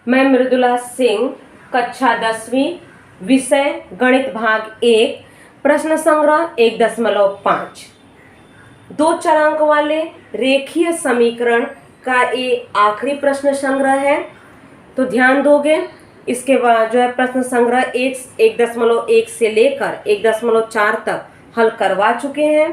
मैं मृदुला सिंह, कक्षा 10वीं, विषय गणित भाग 1, प्रश्न संग्रह 1.5। 2 चरांक वाले रेखीय समीकरण का ये आखिरी प्रश्न संग्रह है, तो ध्यान दोगे। इसके बाद जो है प्रश्न संग्रह 1.1 से लेकर 1.4 तक हल करवा चुके हैं।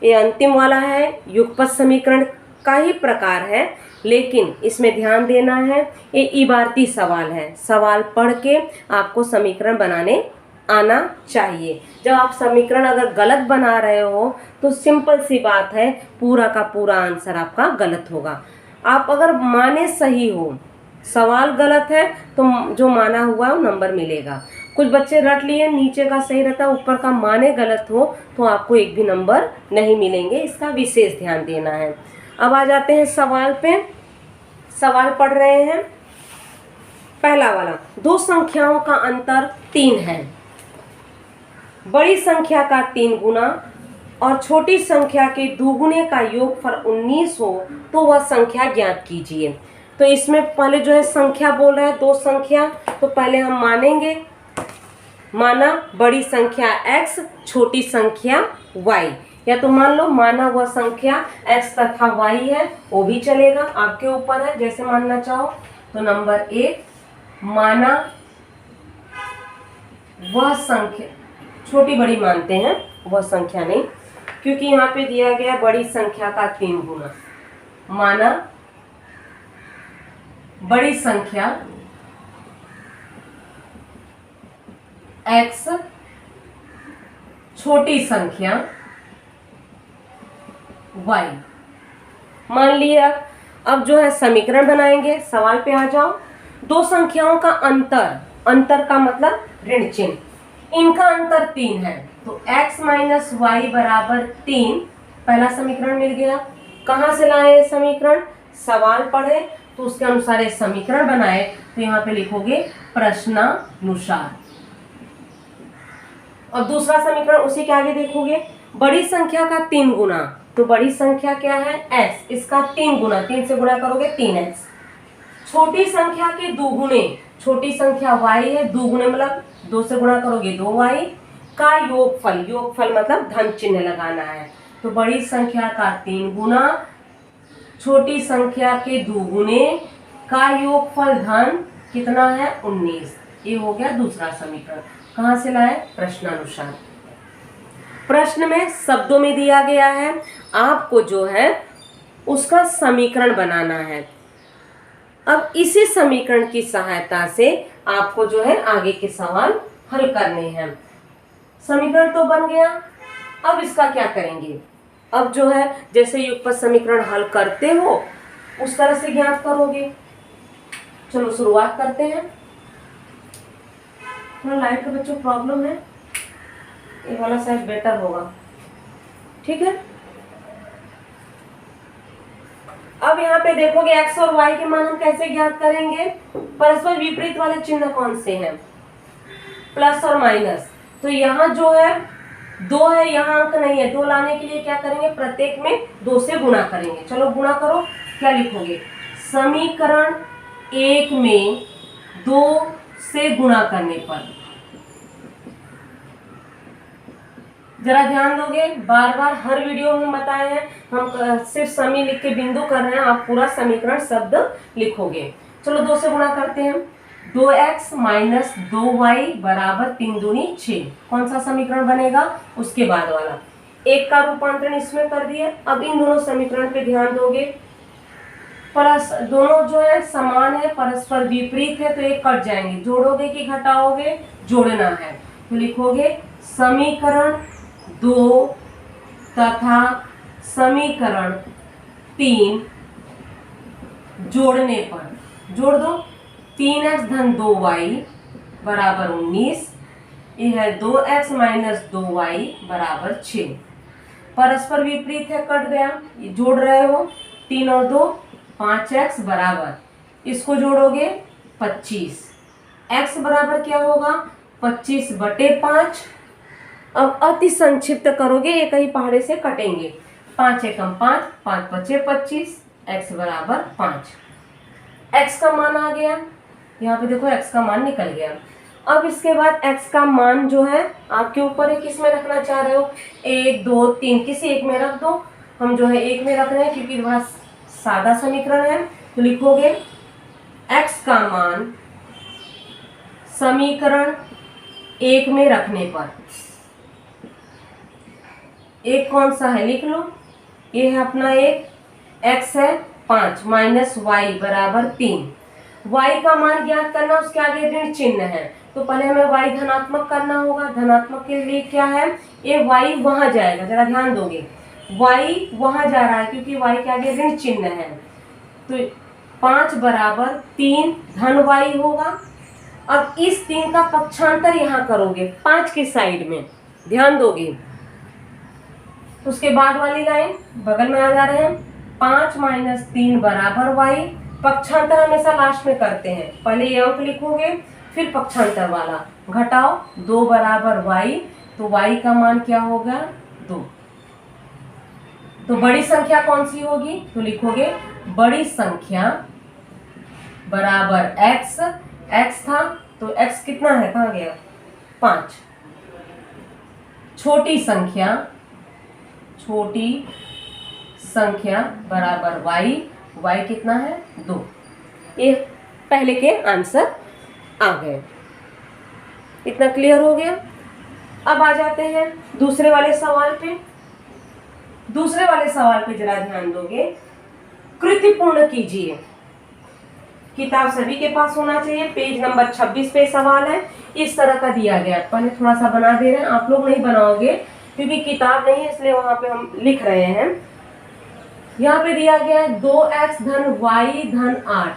ये अंतिम वाला है, युगपत समीकरण का ही प्रकार है, लेकिन इसमें ध्यान देना है, ये इबारती सवाल है। सवाल पढ़ के आपको समीकरण बनाने आना चाहिए। जब आप समीकरण अगर गलत बना रहे हो तो सिंपल सी बात है, पूरा का पूरा आंसर आपका गलत होगा। आप अगर माने सही हो, सवाल गलत है तो जो माना हुआ वो नंबर मिलेगा। कुछ बच्चे रट लिए, नीचे का सही रहता है, ऊपर का माने गलत हो तो आपको एक भी नंबर नहीं मिलेंगे। इसका विशेष ध्यान देना है। अब आ जाते हैं सवाल पे। सवाल पढ़ रहे हैं। पहला वाला, 2 संख्याओं का अंतर 3 है। बड़ी संख्या का 3 गुना और छोटी संख्या के दुगुने का योगफल 19 हो तो वह संख्या ज्ञात कीजिए। तो इसमें पहले जो है संख्या बोल रहा है, 2 संख्या, तो पहले हम मानेंगे। माना बड़ी संख्या x, छोटी संख्या y, या तो मान लो माना हुआ संख्या x तथा y है, वो भी चलेगा, आपके ऊपर है जैसे मानना चाहो। तो नंबर 1, माना वह संख्या, छोटी बड़ी मानते हैं, वह संख्या नहीं, क्योंकि यहाँ पे दिया गया बड़ी संख्या का 3 गुना। माना बड़ी संख्या x, छोटी संख्या y मान लिया। अब जो है समीकरण बनाएंगे। सवाल पे आ जाओ। 2 संख्याओं का अंतर, अंतर का मतलब ऋण चिन्ह, इनका अंतर 3 है, तो x माइनस वाई बराबर 3, पहला समीकरण मिल गया। कहाँ से लाए समीकरण? सवाल पढ़े तो उसके अनुसार ये समीकरण बनाए, तो यहाँ पे लिखोगे प्रश्नानुसार। और दूसरा समीकरण उसी के आगे देखोगे, बड़ी संख्या का 3 गुना, तो बड़ी संख्या क्या है x, इसका 3 गुना, 3 से गुणा करोगे 3x। छोटी संख्या के दुगुने, छोटी संख्या y है, दुगुने मतलब 2 से गुणा करोगे 2y का योगफल, योगफल मतलब धन चिन्ह लगाना है, तो बड़ी संख्या का 3 गुना, छोटी संख्या के दुगुने का योगफल धन कितना है 19। ये हो गया दूसरा समीकरण। कहाँ से लाए? प्रश्नानुसार। प्रश्न में शब्दों में दिया गया है, आपको जो है उसका समीकरण बनाना है। अब इसी समीकरण की सहायता से आपको जो है आगे के सवाल हल करने हैं। समीकरण तो बन गया, अब इसका क्या करेंगे? अब जो है जैसे युगपत समीकरण हल करते हो उस तरह से ज्ञात करोगे। चलो शुरुआत करते हैं। थोड़ा लाइट का बच्चों प्रॉब्लम है, ये वाला शायद बेटर होगा, ठीक है। अब यहाँ पे देखोगे x और y के मान हम कैसे ज्ञात करेंगे? परस्पर विपरीत वाले चिन्ह कौन से हैं? प्लस और माइनस। तो यहाँ जो है 2 है, यहाँ अंक नहीं है, 2 लाने के लिए क्या करेंगे? प्रत्येक में 2 से गुणा करेंगे। चलो गुणा करो। क्या लिखोगे? समीकरण 1 में 2 से गुणा करने पर, जरा ध्यान दोगे, बार बार हर वीडियो में बताए हैं, हम सिर्फ समी लिख के बिंदु कर रहे हैं, आप पूरा समीकरण शब्द लिखोगे। चलो 2 से गुणा करते हैं। 2x माइनस 2y बराबर 3 दूनी 6, कौन सा समीकरण बनेगा? उसके बाद वाला। 1 का रूपांतरण इसमें कर दिया। अब इन दोनों समीकरण पे ध्यान दोगे, परस दोनों जो है समान है, परस्पर विपरीत है, तो एक कट जाएंगे। जोड़ोगे कि घटाओगे? जोड़ना है, तो लिखोगे समीकरण 2 तथा समीकरण 3 जोड़ने पर, जोड़ दो। 3x धन 2y बराबर 19, यह है 2x माइनस 2y बराबर 6। परस्पर विपरीत है, कट गया, ये जोड़ रहे हो, 3 और 2 5x बराबर, इसको जोड़ोगे 25। x बराबर क्या होगा? 25/5। अब अति संक्षिप्त करोगे, एक ही पहाड़े से कटेंगे। 5 एकम 5, 5 × 5 = 25, x बराबर 5। x का मान आ गया, यहाँ पे देखो x का मान निकल गया। अब इसके बाद x का मान जो है आपके ऊपर है, किस में रखना चाह रहे हो, 1 2 3 किसी एक में रख दो। हम जो है 1 में रख रहे हैं क्योंकि थोड़ा सादा समीकरण है। तो लिखोगे x का मान समीकरण 1 में रखने पर, एक कौन सा है लिख लो, ये है अपना एक, x है 5 माइनस वाई बराबर 3। y का मान ज्ञात करना, उसके आगे ऋण चिन्ह है तो पहले हमें y धनात्मक करना होगा। धनात्मक के लिए क्या है, ये y वहां जाएगा, जरा ध्यान दोगे, y वहां जा रहा है क्योंकि y के आगे ऋण चिन्ह है। तो 5 बराबर 3 धन y होगा। अब इस 3 का पक्षांतर यहाँ करोगे 5 की साइड में, ध्यान दोगे। उसके बाद वाली लाइन बगल में आ जा रहे हैं, 5 माइनस 3 बराबर y। पक्षांतर हमेशा लास्ट में करते हैं, पहले ये अंक लिखोगे फिर पक्षांतर वाला, घटाओ 2 बराबर y, तो y का मान क्या होगा 2। तो बड़ी संख्या कौन सी होगी, तो लिखोगे बड़ी संख्या बराबर x, x था तो x कितना है, कहाँ गया 5। छोटी संख्या बराबर y, y कितना है 2। ये पहले के आंसर आ गए। इतना क्लियर हो गया। अब आ जाते हैं दूसरे वाले सवाल पे। दूसरे वाले सवाल पे जरा ध्यान दोगे, कृति पूर्ण कीजिए। किताब सभी के पास होना चाहिए, पेज नंबर 26 पे सवाल है। इस तरह का दिया गया, पहले थोड़ा सा बना दे रहे हैं, आप लोग नहीं बनाओगे क्योंकि किताब नहीं है इसलिए वहां पे हम लिख रहे हैं। यहाँ पे दिया गया है 2x धन y धन 8,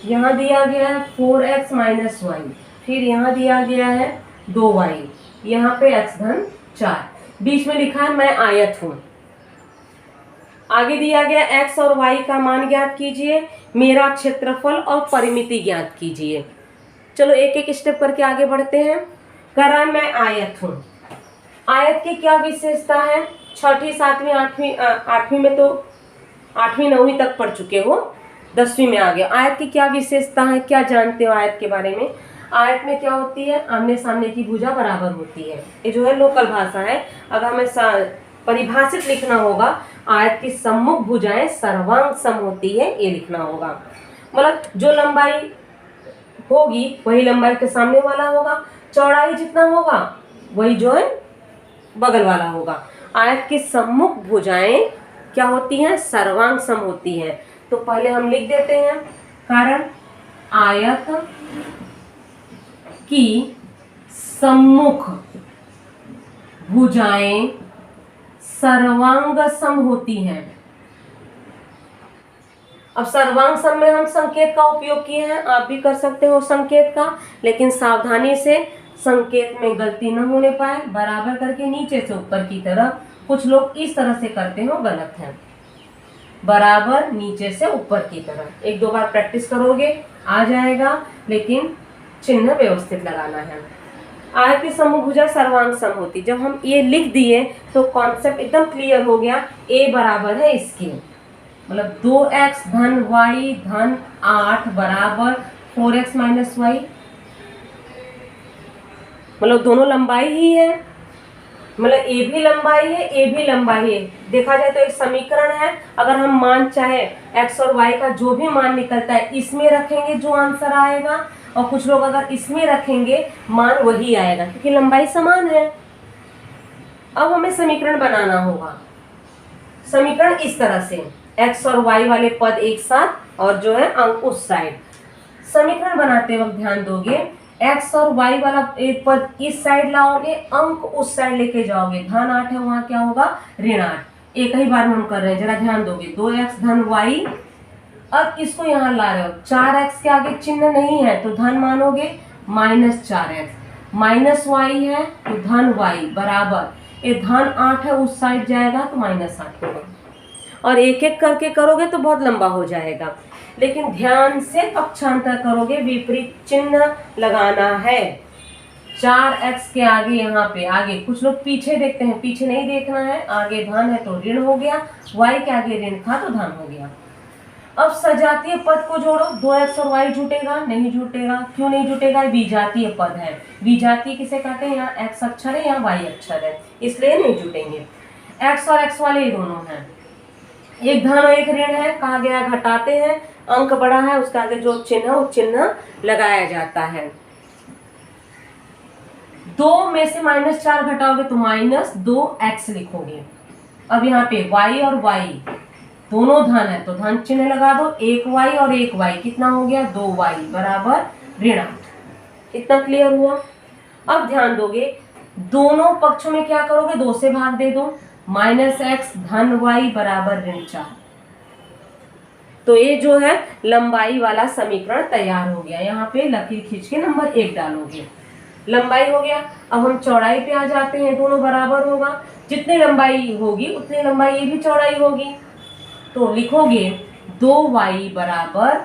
यहाँ दिया गया है 4x माइनस y, फिर यहाँ दिया गया है 2y, यहाँ पे x धन 4, बीच में लिखा है मैं आयत हूँ। आगे दिया गया x और y का मान ज्ञात कीजिए, मेरा क्षेत्रफल और परिमिति ज्ञात कीजिए। चलो एक एक स्टेप करके आगे बढ़ते हैं। कह रहा है मैं आयत हूँ। आयत की क्या विशेषता है, 6वीं 7वीं 8वीं में तो 8वीं 9वीं तक पढ़ चुके हो, 10वीं में आ गया। आयत की क्या विशेषता है, क्या जानते हो आयत के बारे में। आयत में क्या होती है, आमने सामने की भुजा बराबर होती है। ये जो है लोकल भाषा है, अगर हमें परिभाषित लिखना होगा, आयत की सम्मुख भुजाएं सर्वांग सम होती है, ये लिखना होगा। मतलब जो लंबाई होगी वही लंबाई के सामने वाला होगा, चौड़ाई जितना होगा वही जो है बगल वाला होगा। आयत की सम्मुख भुजाएं क्या होती हैं, सर्वांग सम होती हैं। तो पहले हम लिख देते हैं, कारण आयत की सम्मुख भुजाएं सर्वांग सम होती हैं। अब सर्वांग सम में हम संकेत का उपयोग किए हैं, आप भी कर सकते हो संकेत का, लेकिन सावधानी से संकेत में गलती न होने पाए। बराबर करके नीचे से ऊपर की तरफ, कुछ लोग इस तरह से करते हो, गलत है। बराबर नीचे से ऊपर की तरफ, 1-2 बार प्रैक्टिस करोगे आ जाएगा, लेकिन चिन्ह व्यवस्थित लगाना है। आयत की सम्मुख भुजा सर्वांग सम होती, जब हम ये लिख दिए तो कॉन्सेप्ट एकदम क्लियर हो गया। a बराबर है इसके, मतलब 2x धन y धन 8 बराबर 4x माइनस y, मतलब दोनों लंबाई ही है, मतलब a भी लंबाई है, a भी लंबाई है। देखा जाए तो एक समीकरण है, अगर हम मान चाहे x और y का जो भी मान निकलता है इसमें रखेंगे जो आंसर आएगा, और कुछ लोग अगर इसमें रखेंगे मान वही आएगा क्योंकि लंबाई समान है। अब हमें समीकरण बनाना होगा। समीकरण इस तरह से, x और y वाले पद एक साथ और जो है अंक उस साइड। समीकरण बनाते वक्त ध्यान दोगे, x और y वाला एक पद इस साइड लाओगे, अंक उस साइड लेके जाओगे। धन 8 है, वहां क्या होगा ऋण 8। एक ही बार में हम कर रहे हैं, जरा ध्यान दोगे। 2x धन y, अब इसको यहाँ ला रहे हो, 4x के आगे चिन्ह नहीं है तो धन मानोगे, माइनस 4x माइनस y है तो धन y बराबर, ये धन 8 है उस साइड जाएगा तो माइनस 8 होगा। और एक एक करके करोगे तो बहुत लंबा हो जाएगा, लेकिन ध्यान से पक्षांतर करोगे, विपरीत चिन्ह लगाना है। 4x के आगे यहाँ पे आगे, कुछ लोग पीछे देखते हैं, पीछे नहीं देखना है, आगे धन है तो ऋण हो गया, y के आगे ऋण था तो धन हो गया। अब सजातीय पद को जोड़ो, 2x और y जुटेगा? नहीं जुटेगा। क्यों नहीं जुटेगा? विजातीय पद है। विजातीय किसे कहते हैं? यहाँ x अक्षर है, यहाँ y अक्षर है, इसलिए नहीं जुटेंगे। x और x वाले ये दोनों हैं, एक धन और एक ऋण है, कहा गया घटाते हैं, अंक बड़ा है उसके आगे जो चिन्ह वो चिन्ह लगाया जाता है। 2 में से -4 घटाओगे तो -2x लिखोगे। अब यहाँ पे y और y दोनों धन है तो धन चिन्ह लगा दो, 1y और 1y कितना हो गया? 2y बराबर ऋण। इतना क्लियर हुआ? अब ध्यान दोगे, दोनों पक्षों में क्या करोगे? 2 से भाग दे दो, -x धन y बराबर ऋण 4। तो ये जो है लंबाई वाला समीकरण तैयार हो गया। यहाँ पे लकीर खींच के नंबर 1 डालोगे, लंबाई हो गया। अब हम चौड़ाई पे आ जाते हैं, दोनों बराबर होगा, जितनी लंबाई होगी उतनी लंबाई ये भी चौड़ाई होगी। तो लिखोगे 2y बराबर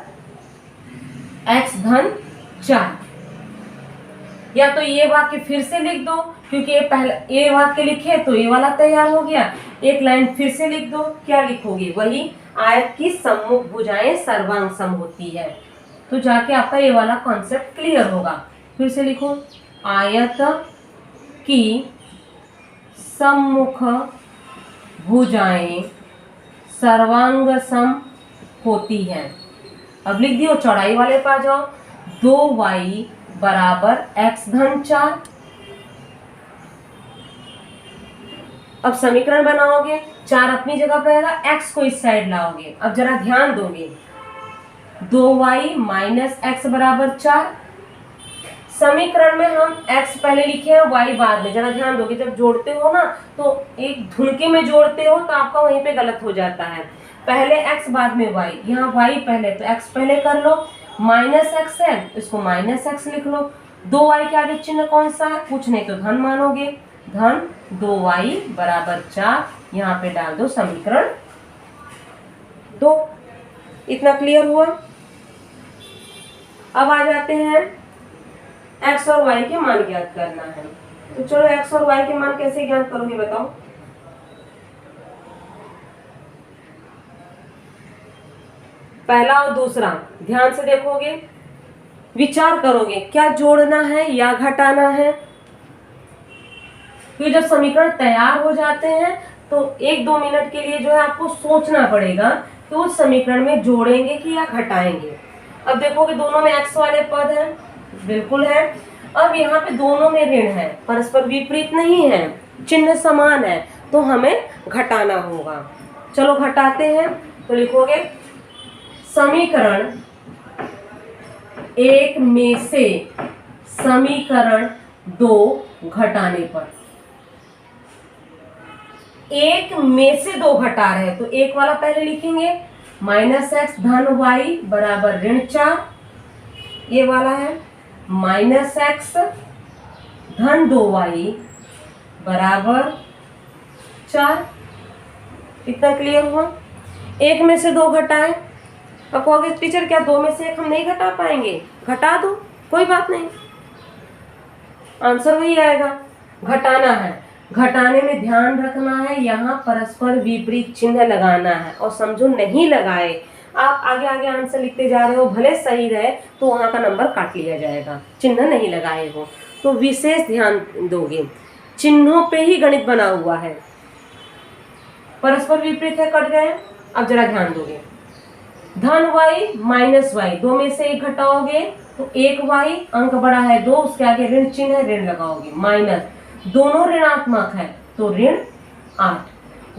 x धन 4। या तो ये वाक्य फिर से लिख दो, क्योंकि ये पहले ये वाक्य लिखे तो ये वाला तैयार हो गया। एक लाइन फिर से लिख दो, क्या लिखोगे? वही, आयत की सम्मुख भुजाएं सर्वांग सम होती है। तो जाके आपका ये वाला कॉन्सेप्ट क्लियर होगा। फिर से लिखो, आयत की सम्मुख भुजाएं सर्वांग सम होती है। अब लिख दियो, चौड़ाई वाले पर जाओ, 2y बराबर x धन 4। अब समीकरण बनाओगे, 4 अपनी जगह पर रहेगा, x को इस साइड लाओगे। अब जरा ध्यान दोगे, 2y माइनस x बराबर 4। समीकरण में हम x पहले लिखे हैं, y बाद में। जरा ध्यान दोगे, जब जोड़ते हो ना तो एक धुनके में जोड़ते हो तो आपका वहीं पे गलत हो जाता है। पहले x बाद में y, यहाँ y पहले, तो x पहले कर लो, -x है इसको -x लिख लो। 2y के आगे चिन्ह कौन सा है? कुछ नहीं तो धन मानोगे, धन 2y बराबर 4। यहाँ पे डाल दो समीकरण 2। इतना क्लियर हुआ? अब आ जाते हैं x और y के मान ज्ञात करना है। तो चलो x और y के मान कैसे ज्ञात करोगे बताओ? पहला और दूसरा ध्यान से देखोगे, विचार करोगे क्या जोड़ना है या घटाना है। फिर जब समीकरण तैयार हो जाते हैं तो 1-2 मिनट के लिए जो है आपको सोचना पड़ेगा कि उस समीकरण में जोड़ेंगे कि या घटाएंगे। अब देखोगे दोनों में x वाले पद हैं, बिल्कुल है। अब यहाँ पे दोनों में ऋण है, परस्पर विपरीत नहीं है, चिन्ह समान है, तो हमें घटाना होगा। चलो घटाते हैं। तो लिखोगे समीकरण 1 में से समीकरण 2 घटाने पर, 1 में से 2 घटा रहे तो 1 वाला पहले लिखेंगे, -x धन y बराबर ऋण 4। ये वाला है -x धन 2y बराबर 4। इतना क्लियर हुआ? 1 में से 2 घटाएं। अब कहोगे टीचर क्या 2 में से 1 हम नहीं घटा पाएंगे? घटा दो, कोई बात नहीं, आंसर वही आएगा। घटाना है, घटाने में ध्यान रखना है, यहाँ परस्पर विपरीत चिन्ह लगाना है। और समझो नहीं लगाए, आप आगे आगे आंसर लिखते जा रहे हो, भले सही रहे तो वहाँ का नंबर काट लिया जाएगा, चिन्ह नहीं लगाए हो तो विशेष ध्यान दोगे। चिन्हों पे ही गणित बना हुआ है। परस्पर विपरीत है, कट गए। अब जरा ध्यान दोगे, धन y माइनस y, 2 में से 1 घटाओगे तो 1y, अंक बड़ा है 2, उसके आगे ऋण चिन्ह है, ऋण लगाओगे, माइनस, दोनों ऋणात्मक है तो ऋण 8,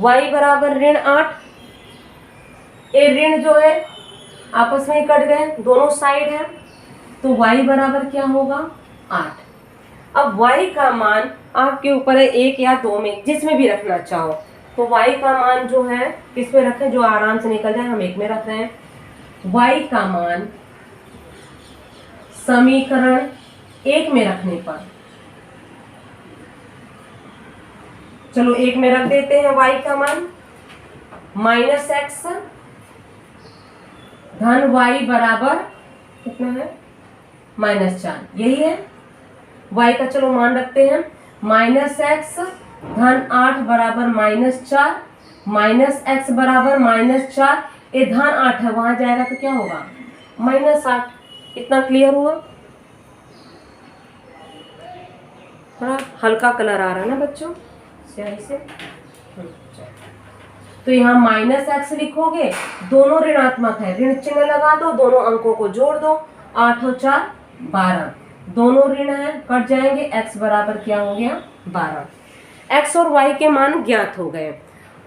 y बराबर ऋण 8। ये ऋण जो है आपस में कट गए, दोनों साइड है, तो y बराबर क्या होगा? 8। अब y का मान आपके ऊपर है, 1 या 2 में, जिसमें भी रखना चाहो। तो y का मान जो है किस पे रखें जो आराम से निकल जाए? हम 1 में रख रहे हैं। y का मान समीकरण 1 में रखने पर, चलो 1 में रख देते हैं y का मान, -x धन y बराबर कितना है? -4। यही है y का, चलो मान रखते हैं, -x धन 8 बराबर -4, -x बराबर -4। ये धन 8 है, वहां जाएगा तो क्या होगा -8। इतना क्लियर हुआ? थोड़ा हल्का कलर आ रहा है ना बच्चों स्याही से। तो यहाँ -x लिखोगे, दोनों ऋणात्मक है, ऋण चिन्ह लगा दो, दोनों अंकों को जोड़ दो, 8 और 4 12, दोनों ऋण है, कट जाएंगे, x बराबर क्या हो गया 12। x और y के मान ज्ञात हो गए।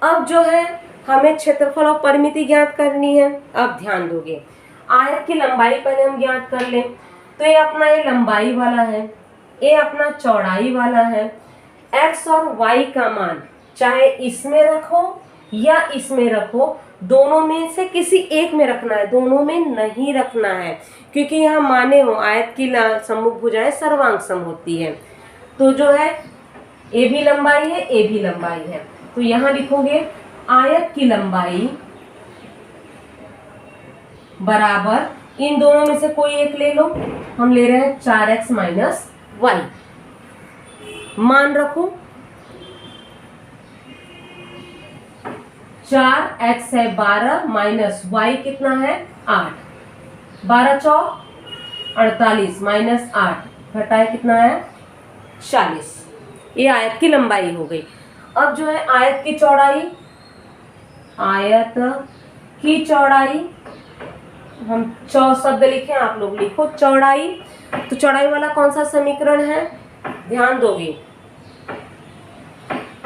अब जो है हमें क्षेत्रफल और परिमिति ज्ञात करनी है। अब ध्यान दोगे, आयत की लंबाई पहले हम ज्ञात कर लें। तो ये अपना ये लंबाई वाला है, ये अपना चौड़ाई वाला है। x और y का मान चाहे इसमें रखो या इसमें रखो, दोनों में से किसी एक में रखना है, दोनों में नहीं रखना है, क्योंकि यहाँ माने हो आयत की सम्मुख भुजाएं सर्वांग सम होती है। तो जो है ए भी लंबाई है, ए भी लंबाई है, तो यहाँ लिखोगे आयत की लंबाई बराबर, इन दोनों में से कोई एक ले लो, हम ले रहे हैं 4x - y, मान रखो 4x है 12 माइनस y कितना है 8, 12 चौक 48 -8 घटाए कितना है 40। ये आयत की लंबाई हो गई। अब जो है आयत की चौड़ाई, आयत की चौड़ाई हम शब्द लिखे, आप लोग लिखो चौड़ाई। तो चौड़ाई वाला कौन सा समीकरण है, ध्यान दोगे,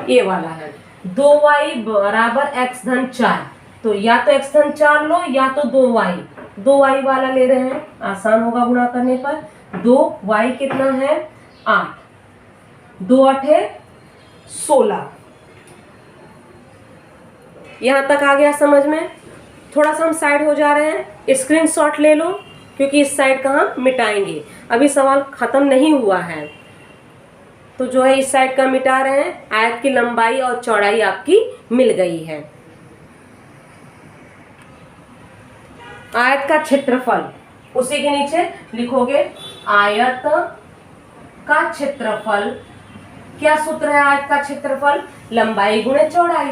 ये वाला है 2y बराबर x धन 4। तो या तो x धन 4 लो या तो 2y वाला ले रहे हैं, आसान होगा गुणा करने पर। 2y कितना है 8, 2 8 16। यहां तक आ गया समझ में? थोड़ा सा हम साइड हो जा रहे हैं, स्क्रीनशॉट ले लो, क्योंकि इस साइड का हम मिटाएंगे, अभी सवाल खत्म नहीं हुआ है। तो जो है इस साइड का मिटा रहे हैं। आयत की लंबाई और चौड़ाई आपकी मिल गई है। आयत का क्षेत्रफल, उसी के नीचे लिखोगे आयत का क्षेत्रफल। क्या सूत्र है आयत का क्षेत्रफल, लंबाई गुणे चौड़ाई।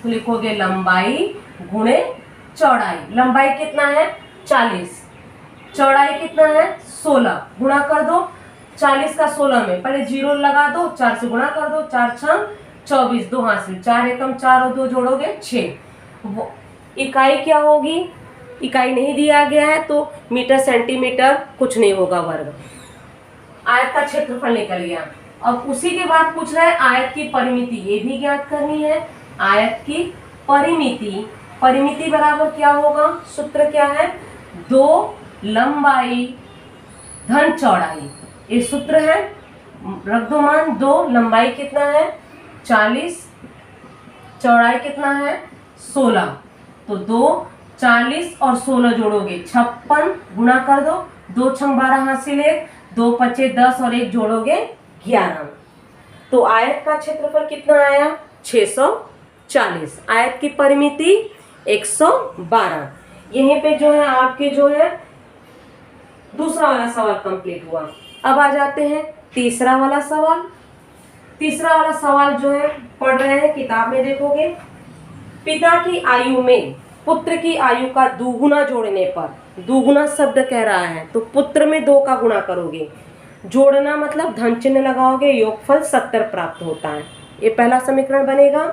तो लिखोगे लंबाई गुणे चौड़ाई। लंबाई कितना है 40, चौड़ाई कितना है 16, गुणा कर दो 40 का 16 में, पहले 0 लगा दो, 4 से गुणा कर दो, 4 6 24, 2 हासिल, 4 एकम 4 और 2 जोड़ोगे 6। इकाई क्या होगी, इकाई नहीं दिया गया है तो मीटर सेंटीमीटर कुछ नहीं होगा वर्ग। आयत का क्षेत्रफल निकल गया। अब उसी के बाद पूछ रहा है आयत की परिमिति, ये भी ज्ञात करनी है। आयत की परिमिति, परिमिति बराबर क्या होगा, सूत्र क्या है, 2 लंबाई धन चौड़ाई, ये सूत्र है। रख दो मान, 2 लंबाई कितना है 40, चौड़ाई कितना है 16, तो 2 40 और 16 जोड़ोगे 56, गुणा कर दो, 2 6 12 हासिल 1, 2 5 10 और 1 जोड़ोगे 11। तो आयत का क्षेत्रफल कितना आया 640। आयत की परिमिति 112। यहीं पे जो है आपके जो है दूसरा वाला सवाल कंप्लीट हुआ। अब आ जाते हैं तीसरा वाला सवाल। तीसरा वाला सवाल जो है पढ़ रहे हैं, किताब में देखोगे, पिता की आयु में पुत्र की आयु का दुगुना जोड़ने पर, दुगुना शब्द कह रहा है तो पुत्र में 2 का गुणा करोगे, जोड़ना मतलब धन चिन्ह लगाओगे, योगफल 70 प्राप्त होता है। ये पहला समीकरण बनेगा।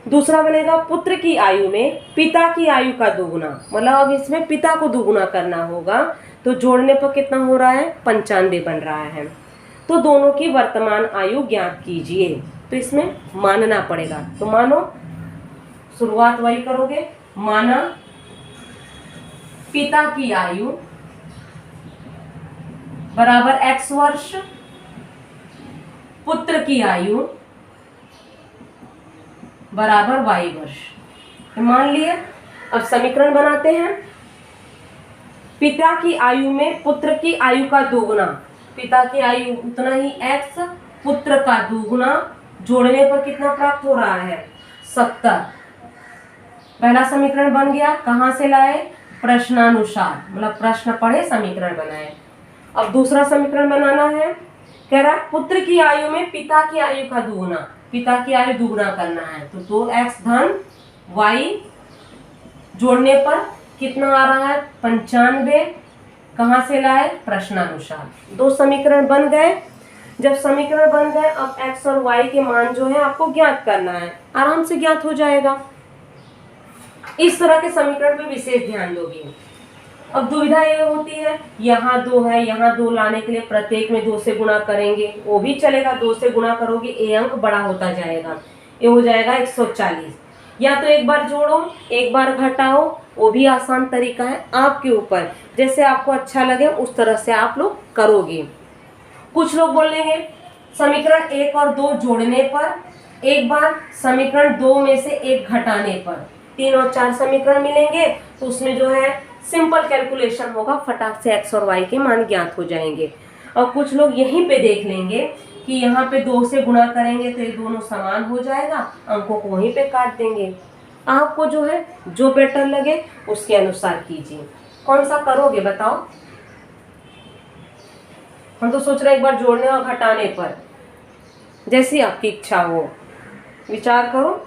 दूसरा बनेगा पुत्र की आयु में पिता की आयु का दुगुना, मतलब अब इसमें पिता को दुगुना करना होगा, तो जोड़ने पर कितना हो रहा है 95 बन रहा है। तो दोनों की वर्तमान आयु ज्ञात कीजिए, तो इसमें मानना पड़ेगा। तो मानो, शुरुआत वही करोगे, माना पिता की आयु बराबर x वर्ष, पुत्र की आयु बराबर y वर्ष, मान लिए। अब समीकरण बनाते हैं। पिता की आयु में पुत्र की आयु का दोगुना, पिता की आयु उतना ही x, पुत्र का दोगुना, जोड़ने पर कितना प्राप्त हो रहा है 70। पहला समीकरण बन गया, कहाँ से लाए, प्रश्नानुसार, मतलब प्रश्न पढ़े समीकरण बनाए। अब दूसरा समीकरण बनाना है, कह रहा है पुत्र की आयु में पिता की आयु का दुगुना, पिता की आयु दुगुना करना है, तो 2x धन y जोड़ने पर कितना आ रहा है 95। कहाँ से लाए, प्रश्नानुसार। दो समीकरण बन गए। जब समीकरण बन गए, अब x और y के मान जो है आपको ज्ञात करना है, आराम से ज्ञात हो जाएगा। इस तरह के समीकरण पे विशेष ध्यान दोगे। अब दुविधा ये होती है, यहाँ 2 है, यहाँ 2 लाने के लिए प्रत्येक में 2 से गुणा करेंगे, वो भी चलेगा। 2 से गुणा करोगे ए अंक बड़ा होता जाएगा, ये हो जाएगा 140। या तो एक बार जोड़ो एक बार घटाओ, वो भी आसान तरीका है, आपके ऊपर जैसे आपको अच्छा लगे उस तरह से आप लोग करोगे। कुछ लोग बोलेंगे समीकरण 1 और 2 जोड़ने पर, एक बार समीकरण 2 में से 1 घटाने पर 3 और 4 समीकरण मिलेंगे, तो उसमें जो है सिंपल कैलकुलेशन होगा, फटाक से x और y के मान ज्ञात हो जाएंगे। और कुछ लोग यहीं पे देख लेंगे कि यहाँ पे 2 से गुणा करेंगे तो ये दोनों समान हो जाएगा, अंकों को वहीं पे काट देंगे। आपको जो है जो बेटर लगे उसके अनुसार कीजिए। कौन सा करोगे बताओ? हम तो सोच रहे हैं एक बार जोड़ने और घटाने पर, जैसी आपकी इच्छा हो विचार करो।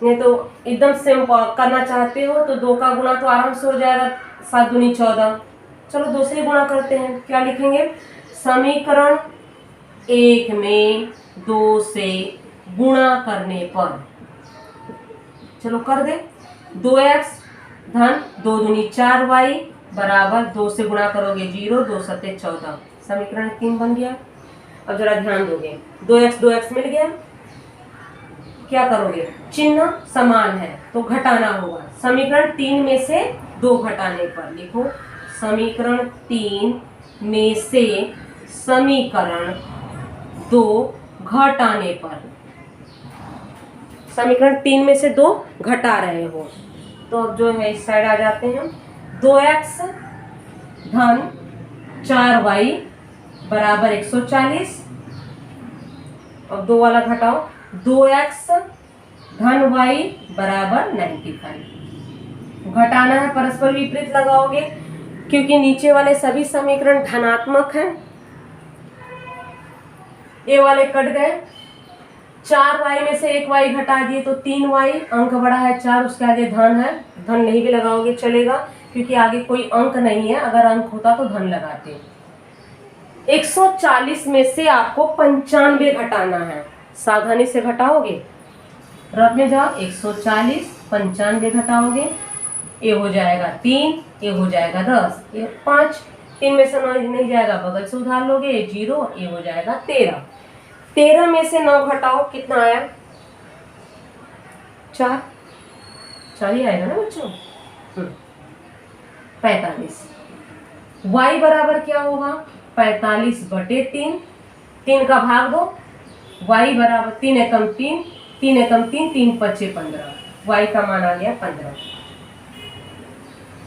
नहीं तो एकदम सिंपल करना चाहते हो तो 2 का गुणा तो आराम से हो जाएगा, 7 दूनी 14। चलो 2 से ही गुणा करते हैं। क्या लिखेंगे? समीकरण 1 में 2 से गुणा करने पर, चलो कर दे, 2x धन 2 दूनी 4y बराबर 2 से गुणा करोगे 0, 2 सत्ते 14, समीकरण 3 बन गया। अब जरा ध्यान दोगे, 2x मिल गया, क्या करोगे? चिन्ह समान है तो घटाना होगा। समीकरण 3 में से 2 घटाने पर, लिखो समीकरण 3 में से समीकरण 2 घटाने पर, समीकरण 3 में से 2 घटा रहे हो तो अब जो है इस साइड आ जाते हैं। 2x धन 4y बराबर 140, और 2 वाला घटाओ, 2x धन y बराबर 95। घटाना है, परस्पर विपरीत लगाओगे क्योंकि नीचे वाले सभी समीकरण धनात्मक हैं। ये वाले कट गए, 4y में से 1y घटा दिए तो 3y, अंक बड़ा है 4, उसके आगे धन है, धन नहीं भी लगाओगे चलेगा क्योंकि आगे कोई अंक नहीं है, अगर अंक होता तो धन लगाते। 140 में से आपको 95 घटाना है, सावधानी से घटाओगे, रफ में जाओ, 140 95 घटाओगे, ये हो जाएगा 3, ये हो जाएगा 10, ये 5, 3 में से 9 नहीं जाएगा, बगल से उधार लोगे, ये 0, ये हो जाएगा 13। 13 में से 9 घटाओ, कितना आया? 4 ही आएगा ना बच्चों, 45। y बराबर क्या होगा? 45/3, 3 का भाग दो, y बराबर 3 एकम 3, 3 एकम 3, 3 पच्चे 15, y का मान आ गया 15।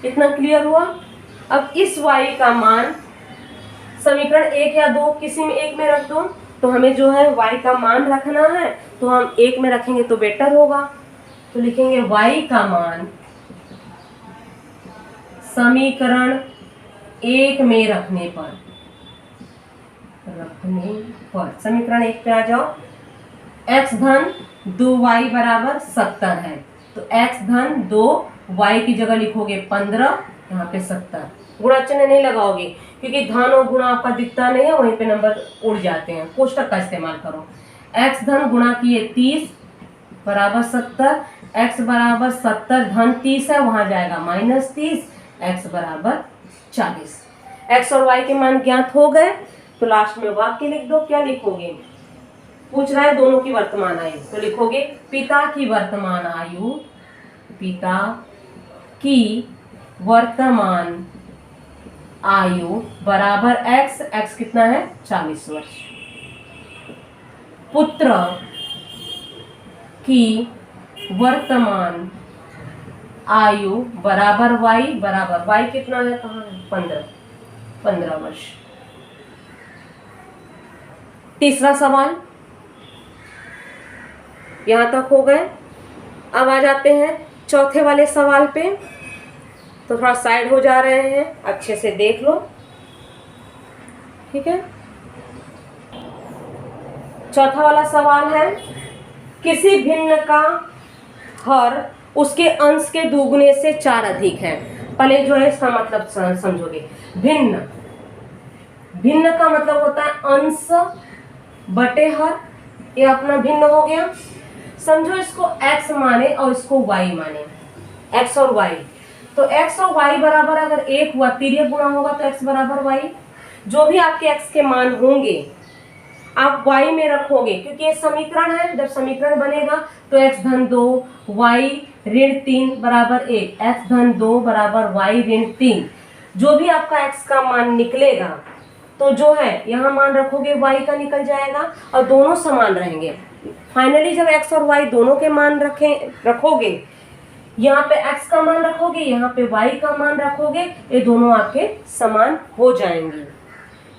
इतना क्लियर हुआ? अब इस y का मान समीकरण 1 या 2 किसी में एक में रख दो, तो हमें जो है y का मान रखना है तो हम 1 में रखेंगे तो बेटर होगा। तो लिखेंगे y का मान समीकरण 1 में रखने पर, समीकरण 1 पे आ जाओ, x धन 2y बराबर 70 है तो x धन 2y की जगह लिखोगे 15, यहाँ पे 70, गुणा चिन्ह नहीं लगाओगे क्योंकि धन और गुणा आपका दिखता नहीं है, वहीं पे नंबर उड़ जाते हैं, कोष्टक का इस्तेमाल करो। x धन गुणा किए 30 बराबर 70, x बराबर 70 धन 30 है, वहां जाएगा -30, x बराबर 40। x और y के मान ज्ञात हो गए तो लास्ट में वाक्य लिख दो। क्या लिखोगे? पूछ रहा है दोनों की वर्तमान आयु, तो लिखोगे पिता की वर्तमान आयु, पिता की वर्तमान आयु बराबर x, x कितना है? 40 वर्ष। पुत्र की वर्तमान आयु बराबर y, बराबर y कितना है? कहाँ है? 15 वर्ष। तीसरा सवाल यहां तक हो गए। अब आ जाते हैं चौथे वाले सवाल पे, तो थोड़ा साइड हो जा रहे हैं, अच्छे से देख लो, ठीक है। चौथा वाला सवाल है, किसी भिन्न का हर उसके अंश के दुगुने से 4 अधिक है। पहले जो है इसका मतलब समझोगे। भिन्न, भिन्न का मतलब होता है अंश बटे हर, ये अपना भिन्न हो गया। समझो इसको x माने और इसको y माने, x और y। तो x और y बराबर अगर 1 हुआ, तिर्यक गुणा होगा तो x बराबर y। जो भी आपके x के मान होंगे आप y में रखोगे, क्योंकि ये समीकरण है। जब समीकरण बनेगा तो x धन 2 y ऋण 3 बराबर 1, x धन 2 बराबर y ऋण 3। जो भी आपका x का मान निकलेगा तो जो है यहाँ मान रखोगे y का निकल जाएगा और दोनों समान रहेंगे। फाइनली जब x और y दोनों के मान रखोगे, यहाँ पे x का मान रखोगे, यहाँ पे y का मान रखोगे, ये दोनों आपके समान हो जाएंगे।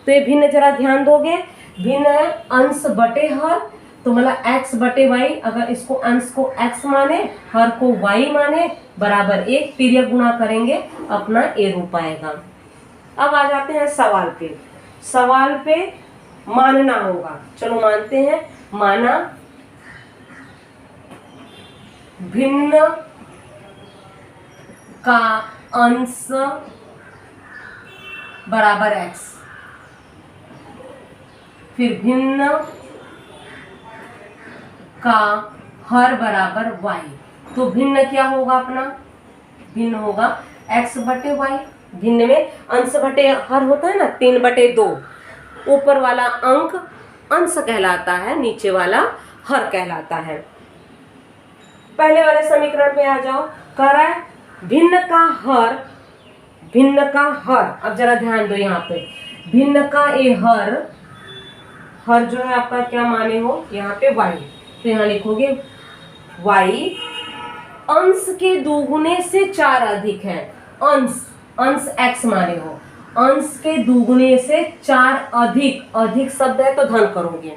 तो ये भिन्न जरा ध्यान दोगे, भिन्न है अंश बटे हर, तो मतलब x बटे y। अगर इसको अंश को x माने, हर को y माने, बराबर 1, तिर्यक गुणा करेंगे अपना ये रूप आएगा। अब आ जाते हैं सवाल पे। सवाल पे मानना होगा, चलो मानते हैं। माना भिन्न का अंश बराबर x, फिर भिन्न का हर बराबर y। तो भिन्न क्या होगा अपना? भिन्न होगा x बटे y। भिन्न में अंश बटे हर होता है ना, 3 बटे 2। ऊपर वाला अंक अंश कहलाता है, नीचे वाला हर कहलाता है। पहले वाले समीकरण पे आ जाओ। कह रहा है भिन्न का हर, भिन्न का हर। अब जरा ध्यान दो यहाँ पे, भिन्न का ये हर, हर जो है आपका क्या माने हो यहाँ पे y। तो यहाँ लिखोगे y अंश के दुगुने से 4 अधिक है। अंश, अंश x माने हो, अंश के दुगुने से 4 अधिक। अधिक शब्द है तो धन करोगे,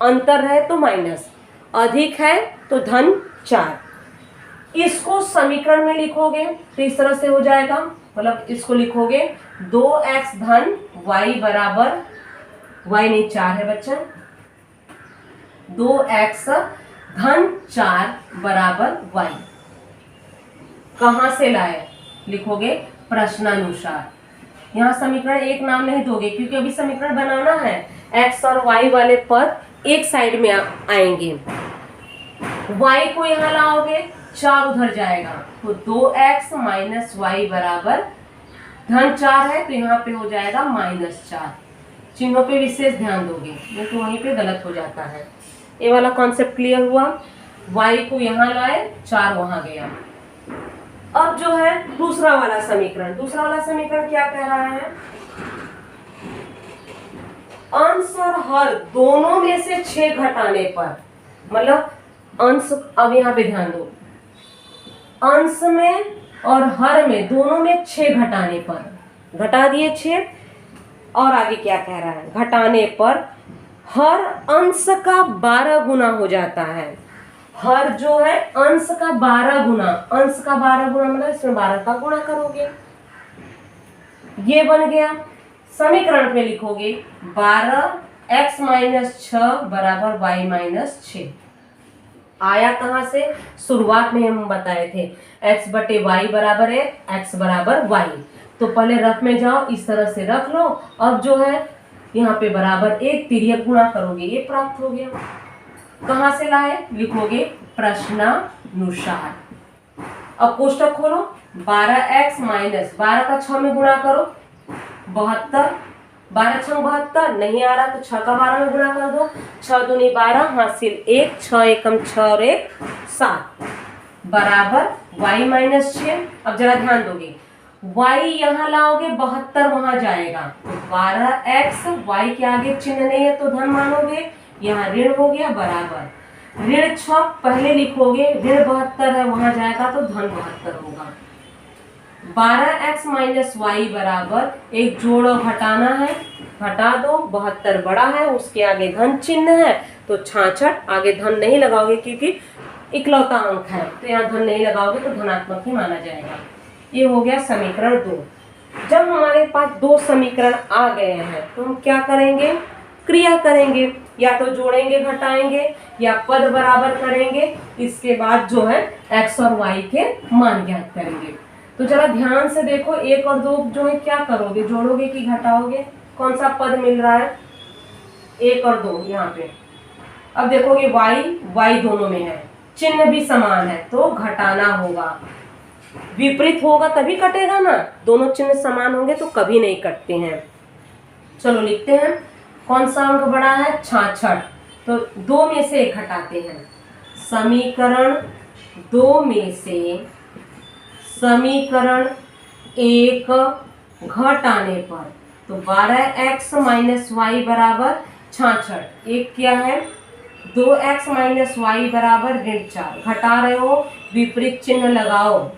अंतर है तो माइनस, अधिक है तो धन 4। इसको समीकरण में लिखोगे तो इस तरह से हो जाएगा, मतलब इसको लिखोगे 2x धन y बराबर, y नहीं 4 है बच्चा, 2x धन 4 बराबर y। कहाँ से लाए? लिखोगे प्रश्नानुसार। यहाँ समीकरण एक नाम नहीं दोगे, क्योंकि अभी समीकरण बनाना है। x और y वाले पद एक साइड में आएंगे। y को यहाँ लाओगे, 4 उधर जाएगा, तो 2x माइनस वाई बराबर धन 4 है, तो यहाँ पे हो जाएगा -4। चिन्हों पे विशेष ध्यान दोगे, नहीं तो वहीं पे गलत हो जाता है। ये वाला कॉन्सेप्ट क्लियर हुआ। y को यहाँ लाए, 4 वहां गया। अब जो है दूसरा वाला समीकरण, दूसरा वाला समीकरण क्या कह रहा है? अंश और हर दोनों में से 6 घटाने पर, मतलब अंश, अब यहाँ पे ध्यान दो, अंश में और हर में दोनों में 6 घटाने पर, घटा दिए 6। और आगे क्या कह रहा है? घटाने पर हर अंश का 12 गुना हो जाता है। हर जो है अंश का 12 गुना, अंश का 12 गुना मतलब इसमें 12 का गुणा करोगे, ये बन गया। समीकरण पे लिखोगे 12x माइनस 6 बराबर y माइनस 6। आया कहाँ से? शुरुआत में हम बताए थे x बटे y बराबर है, x बराबर y। तो पहले रफ में जाओ, इस तरह से रख लो। अब जो है यहाँ पे बराबर 1, तिर्यक गुणा करोगे, ये प्राप्त हो गया। कहाँ से लाए? लिखोगे प्रश्नानुसार। अब कोष्टक खोलो, 12x माइनस 12 का 6 में गुणा करो, 72, 12 6 72, नहीं आ रहा तो 6 का 12 में गुणा कर दो, 6 दूनी 12, हासिल 1, 6 एकम 6 और 1 7 बराबर y माइनस 6। अब जरा ध्यान दोगे, y यहाँ लाओगे, 72 वहां जाएगा, तो 12x, y के आगे चिन्ह नहीं है तो धन मानोगे, यहाँ ऋण हो गया बराबर ऋण 6 पहले लिखोगे, ऋण 72 है वहां जाएगा तो धन 72 होगा। 12x माइनस वाई बराबर, एक जोड़ और घटाना है, घटा दो, 72 बड़ा है, उसके आगे धन चिन्ह है तो 66, आगे धन नहीं लगाओगे क्योंकि इकलौता अंक है, तो यहाँ धन नहीं लगाओगे तो धनात्मक ही माना जाएगा। ये हो गया समीकरण 2। जब हमारे पास 2 समीकरण आ गए हैं तो हम क्या करेंगे? क्रिया करेंगे। या तो जोड़ेंगे घटाएंगे या पद बराबर करेंगे, इसके बाद जो है x और y के मान ज्ञात करेंगे। तो जरा ध्यान से देखो, 1 और 2 जो है क्या करोगे, जोड़ोगे कि घटाओगे? कौन सा पद मिल रहा है? 1 और 2 यहाँ पे। अब देखोगे y दोनों में है, चिन्ह भी समान है तो घटाना होगा। विपरीत होगा तभी कटेगा ना, दोनों चिन्ह समान होंगे तो कभी नहीं कटते हैं। चलो लिखते हैं, कौन सा अंक बड़ा है? 66। तो 2 में से 1 घटाते हैं। समीकरण 2 में से समीकरण 1 घटाने पर तो 12x माइनस वाई बराबर 66। एक क्या है? 2x माइनस वाई बराबर -4। घटा रहे हो, विपरीत चिन्ह लगाओ,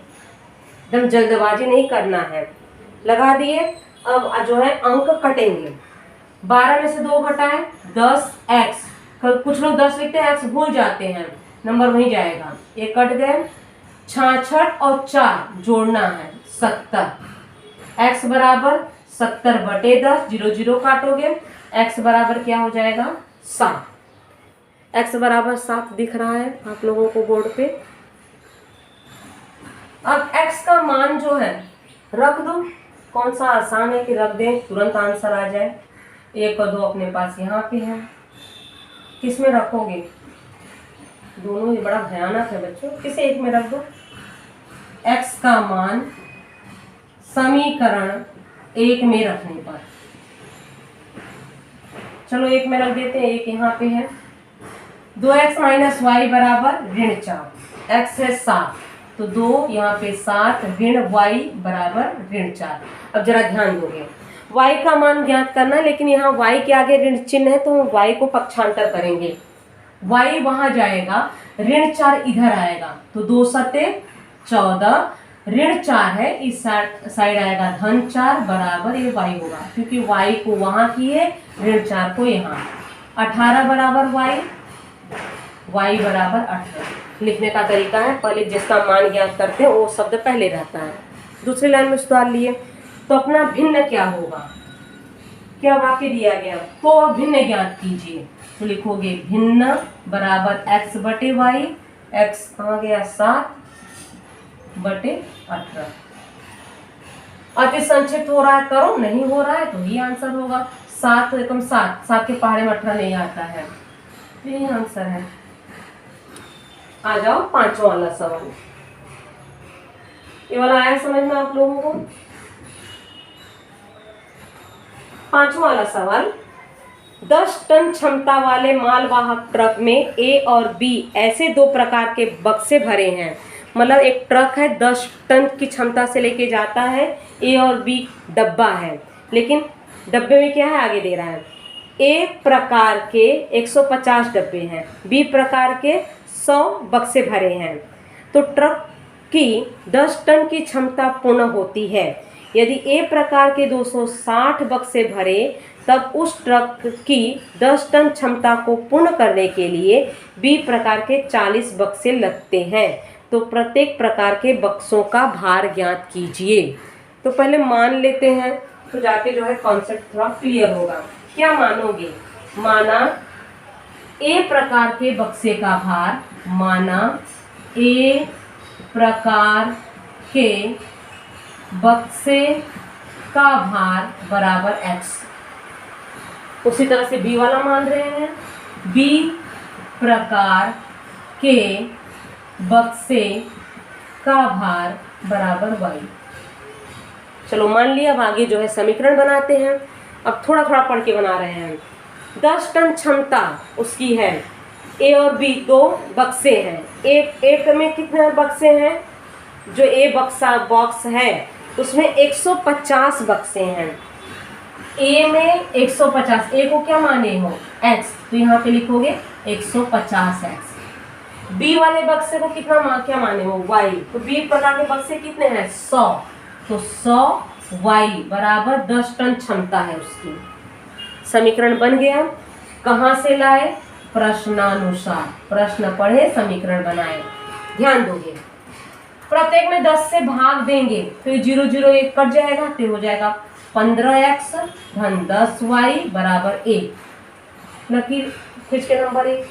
एकदम जल्दबाजी नहीं करना है। लगा दिए। अब जो है अंक कटेंगे। 12 में से 2 घटाए 10x, कुछ लोग 10 लिखते हैं, x भूल जाते हैं, नंबर वहीं जाएगा। ये कट गए। 66 और 4 जोड़ना है 70। x बराबर 70/10, 0 0 काटोगे, x बराबर क्या हो जाएगा? 7। x बराबर 7 दिख रहा है आप लोगों को बोर्ड पे। अब x का मान जो है रख दो। कौन सा आसान है कि रख दें तुरंत आंसर आ जाए। 1 और 2 अपने पास यहाँ पे है, किस में रखोगे? दोनों ही बड़ा भयानक है बच्चों, किसे एक में रख दो। x का मान समीकरण 1 में रखने पर, चलो 1 में रख देते हैं। 1 यहाँ पे है। 2x माइनस वाई बराबर -4, x है 7 तो 2 यहाँ पे 7 ऋण y बराबर -4। अब जरा ध्यान दोगे, y का मान ज्ञात करना है, लेकिन यहाँ y के आगे ऋण चिन्ह है तो हम y को पक्षांतर करेंगे। y वहां जाएगा, -4 इधर आएगा तो 2 सते 14, -4 है इस साइड आएगा -4 बराबर ये y होगा, क्योंकि y को वहां किए, -4 को यहाँ। 18 बराबर y बराबर 18। लिखने का तरीका है, पहले जिसका मान ज्ञात करते हैं वो शब्द पहले रहता है। दूसरी लाइन में सुधार लिए तो अपना भिन्न क्या होगा? क्या वाक्य दिया गया तो भिन्न ज्ञात कीजिए। तो लिखोगे भिन्न बराबर x/y, x कहाँ गया? 7/18। अति संक्षिप्त हो रहा है करो, नहीं हो रहा है तो ये आंसर होगा। 7 एकम 7, 7 के पहाड़े में 18 नहीं आता है, यही आंसर है। आ जाओ 5वां वाला सवाल। ये वाला आया समझ में आप लोगों को? 5वां वाला सवाल, 10 टन क्षमता वाले मालवाहक ट्रक में A और B ऐसे 2 प्रकार के बक्से भरे हैं। मतलब एक ट्रक है 10 टन की क्षमता से लेके जाता है, A और B डब्बा है, लेकिन डब्बे में क्या है आगे दे रहा है। A प्रकार के 150 डब्बे हैं, B प्रकार के 100 बक्से भरे हैं। तो ट्रक की 10 टन की क्षमता पूर्ण होती है। यदि A प्रकार के 260 बक्से भरे तब उस ट्रक की 10 टन क्षमता को पूर्ण करने के लिए B प्रकार के 40 बक्से लगते हैं। तो प्रत्येक प्रकार के बक्सों का भार ज्ञात कीजिए। तो पहले मान लेते हैं तो जाके जो है कॉन्सेप्ट थोड़ा क्लियर होगा। क्या मानोगे? माना A प्रकार के बक्से का भार, माना A प्रकार के बक्से का भार बराबर x। उसी तरह से B वाला मान रहे हैं, B प्रकार के बक्से का भार बराबर y। चलो मान लिया। अब आगे जो है समीकरण बनाते हैं। अब थोड़ा थोड़ा पढ़ के बना रहे हैं। 10 टन क्षमता उसकी है, A और B 2 बक्से हैं। एक में कितने बक्से हैं? जो A बॉक्स है उसमें 150 बक्से हैं। A में 150, A को क्या माने हो? x, तो यहाँ पे लिखोगे 150x। B वाले बक्से को कितना क्या माने हो? y, तो B प्रकार के बक्से कितने हैं? 100, तो 100y बराबर 10 टन क्षमता है उसकी। समीकरण बन गया। कहाँ से लाए? प्रश्नानुसार। प्रश्न पढ़े, समीकरण बनाए। ध्यान दोगे, प्रत्येक में 10 से भाग देंगे तो 0 0 1 कट जाएगा, तो हो जाएगा 15x धन 10y बराबर 1। न कि खींच के नंबर 1।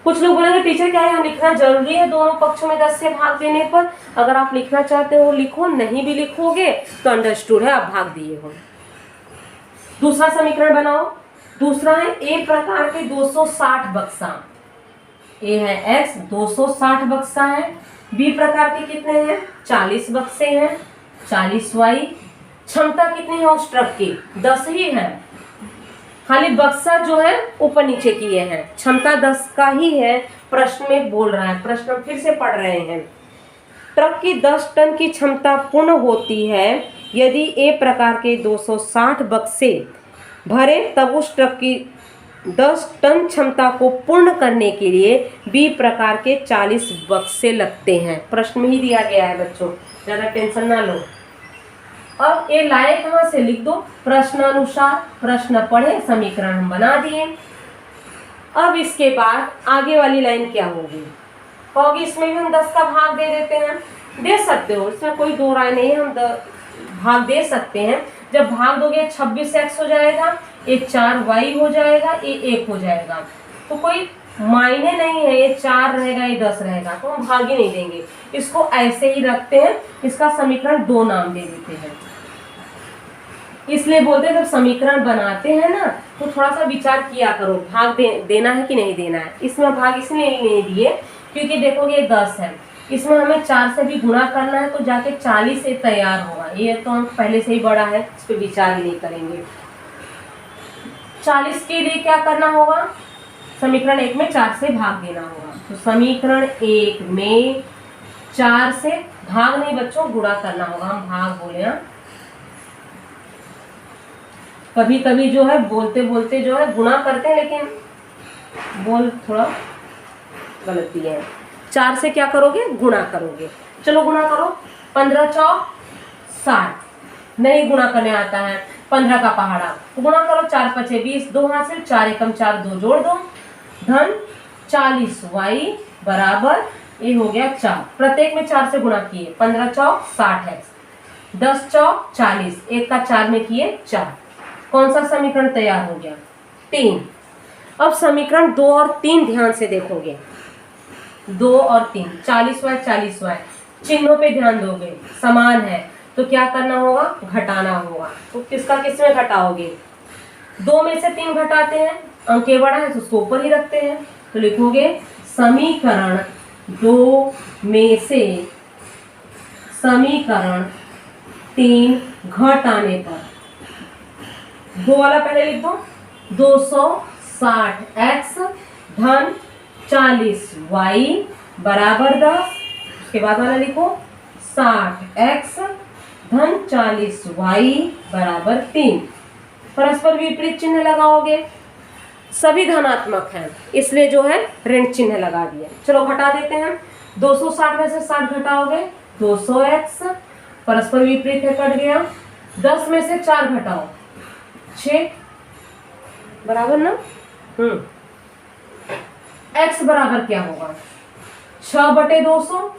कुछ लोग बोलेंगे टीचर क्या है लिखना जरूरी है दोनों पक्षों में 10 से भाग देने पर? अगर आप लिखना चाहते हो लिखो, नहीं भी लिखोगे तो अंडरस्टूड है, आप भाग दिए हो। दूसरा समीकरण बनाओ। दूसरा है ए प्रकार के 260 बक्सा। ए है x, 260 बक्सा है। बी प्रकार के कितने हैं? 40 बक्से हैं, 40y। क्षमता कितनी है उस ट्रक की? 10 ही है, खाली बक्सा जो है ऊपर नीचे किए हैं, क्षमता 10 का ही है। प्रश्न में बोल रहा है, प्रश्न फिर से पढ़ रहे हैं। ट्रक की 10 टन की क्षमता पूर्ण होती है यदि ए प्रकार के 260 बक्से भरे, तब उस ट्रक की 10 टन क्षमता को पूर्ण करने के लिए बी प्रकार के 40 बक्से लगते हैं। प्रश्न में ही दिया गया है बच्चों, ज़्यादा टेंशन ना लो। अब ये लाए कहाँ से? लिख दो प्रश्नानुसार। प्रश्न पढ़े, समीकरण हम बना दिए। अब इसके बाद आगे वाली लाइन क्या होगी? होगी इसमें भी हम 10 का भाग दे देते हैं। दे सकते हो, इसमें कोई दो राय नहीं है, हम भाग दे सकते हैं। जब भाग दोगे 26x हो जाएगा, ये 4y हो जाएगा, ये 1 हो जाएगा, तो कोई मायने नहीं है, ये 4 रहेगा ये 10 रहेगा, तो हम भाग ही नहीं देंगे, इसको ऐसे ही रखते हैं। इसका समीकरण 2 नाम दे देते हैं। इसलिए बोलते हैं जब समीकरण बनाते हैं ना तो थोड़ा सा विचार किया करो, भाग देना है कि नहीं देना है। इसमें भाग इसलिए नहीं दिए क्योंकि देखोगे ये 10 है, इसमें हमें 4 से भी गुणा करना है तो जाके 40 से तैयार होगा। ये तो हम पहले से ही बड़ा है, इस पर विचार ही नहीं करेंगे। 40 के लिए क्या करना होगा? समीकरण 1 में 4 से भाग देना होगा। तो समीकरण 1 में 4 से भाग नहीं बच्चों, गुणा करना होगा। हम भाग बोले हैं, कभी कभी जो है बोलते बोलते जो है गुणा करते हैं, लेकिन बोल थोड़ा गलत दिए हैं। 4 से क्या करोगे? गुणा करोगे। चलो गुणा करो। 15 चौक 60, नहीं गुणा करने आता है, 15 का पहाड़ा गुणा करो। 4 पचे 20, 2 हासिल, 4 एकम 4, 2 जोड़ दो, धन 40y बराबर ये हो गया 4। प्रत्येक में 4 से गुणा किए, 15 चौक 60x, 10 चौक 40, 1 का 4 में किए 4। कौन सा समीकरण तैयार हो गया? 3। अब समीकरण 2 और 3 ध्यान से देखोगे। 2 और 3, 40y 40y, चिन्हों पे ध्यान दोगे, समान है तो क्या करना होगा? घटाना होगा। तो किसका किस में घटाओगे? 2 में से 3 घटाते हैं, अंक ये बड़ा है तो उसको ऊपर ही रखते हैं। तो लिखोगे समीकरण 2 में से समीकरण 3 घटाने पर, 2 वाला पहले लिख दो, 260x धन 40y बराबर 10। उसके बाद वाला लिखो 60x धन 40y बराबर 3। परस्पर विपरीत चिन्ह लगाओगे, सभी धनात्मक हैं इसलिए जो है ऋण चिन्ह लगा दिया। चलो घटा देते हैं। 260 में से 60 घटाओगे 200x, परस्पर विपरीत है कट गया। 10 में से 4 घटाओ 6 बराबर ना, x बराबर क्या होगा? 6/200।